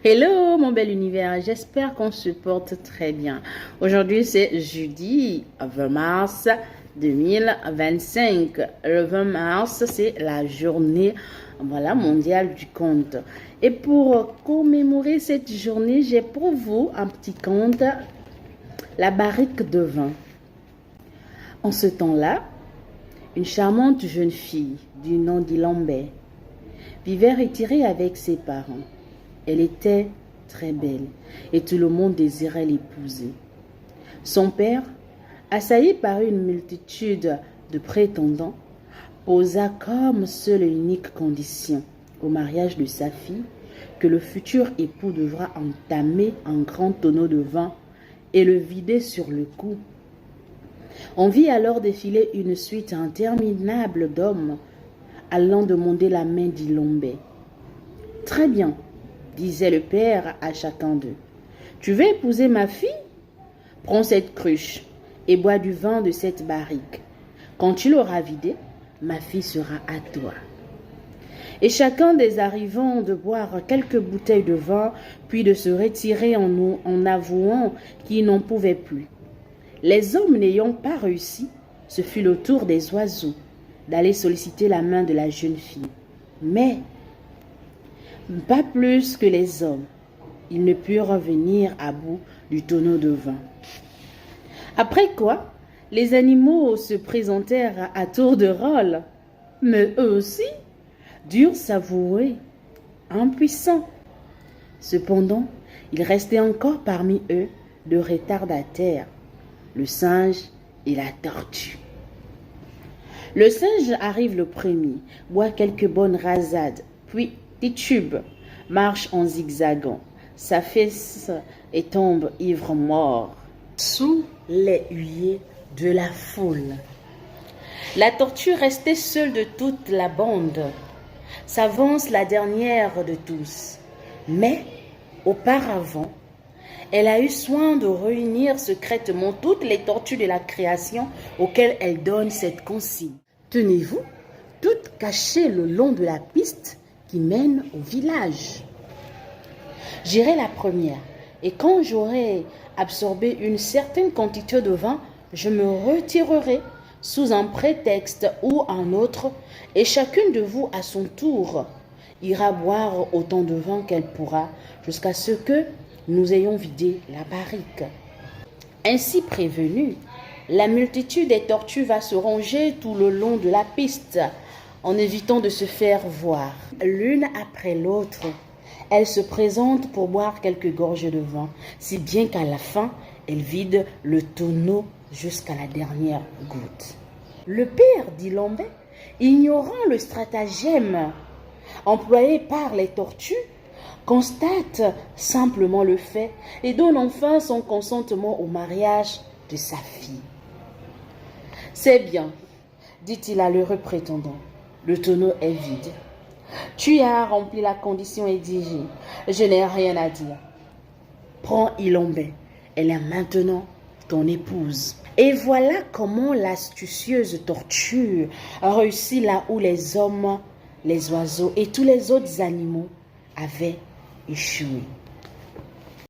Hello mon bel univers, j'espère qu'on se porte très bien. Aujourd'hui c'est jeudi 20 mars 2025. Le 20 mars c'est la journée mondiale du conte. Et pour commémorer cette journée, j'ai pour vous un petit conte, La barrique de vin. En ce temps-là, une charmante jeune fille du nom d'Ilambé vivait retirée avec ses parents. Elle était très belle et tout le monde désirait l'épouser. Son père, assailli par une multitude de prétendants, posa comme seule et unique condition au mariage de sa fille que le futur époux devra entamer un grand tonneau de vin et le vider sur le cou. On vit alors défiler une suite interminable d'hommes allant demander la main d'Ilambé. « Très bien, » disait le père à chacun d'eux. « Tu veux épouser ma fille? Prends cette cruche et bois du vin de cette barrique. Quand tu l'auras vidée, ma fille sera à toi. » Et chacun des arrivants de boire quelques bouteilles de vin, puis de se retirer en avouant qu'ils n'en pouvaient plus. Les hommes n'ayant pas réussi, ce fut le tour des oiseaux d'aller solliciter la main de la jeune fille. Mais pas plus que les hommes, ils ne purent revenir à bout du tonneau de vin. Après quoi, les animaux se présentèrent à tour de rôle, mais eux aussi durent s'avouer impuissants. Cependant, il restait encore parmi eux de retardataires, le singe et la tortue. Le singe arrive le premier, boit quelques bonnes rasades, puis titube, marche en zigzagant, s'affaisse et tombe ivre-mort sous les huées de la foule. La tortue, restée seule de toute la bande, s'avance la dernière de tous. Mais, auparavant, elle a eu soin de réunir secrètement toutes les tortues de la création auxquelles elle donne cette consigne. Tenez-vous, toutes cachées le long de la piste qui mène au village. J'irai la première, et quand j'aurai absorbé une certaine quantité de vin, je me retirerai sous un prétexte ou un autre, et chacune de vous, à son tour, ira boire autant de vin qu'elle pourra, jusqu'à ce que nous ayons vidé la barrique. Ainsi prévenue, la multitude des tortues va se ranger tout le long de la piste, en évitant de se faire voir. L'une après l'autre, elles se présentent pour boire quelques gorges de vin, si bien qu'à la fin, elles vident le tonneau jusqu'à la dernière goutte. Le père d'Ilambé, ignorant le stratagème employé par les tortues, constate simplement le fait et donne enfin son consentement au mariage de sa fille. « C'est bien, » dit-il à l'heureux prétendant, « le tonneau est vide. Tu as rempli la condition exigée, je n'ai rien à dire. Prends Ilambé, elle est maintenant ton épouse. » Et voilà comment l'astucieuse tortue a réussi là où les hommes, les oiseaux et tous les autres animaux avaient échoué.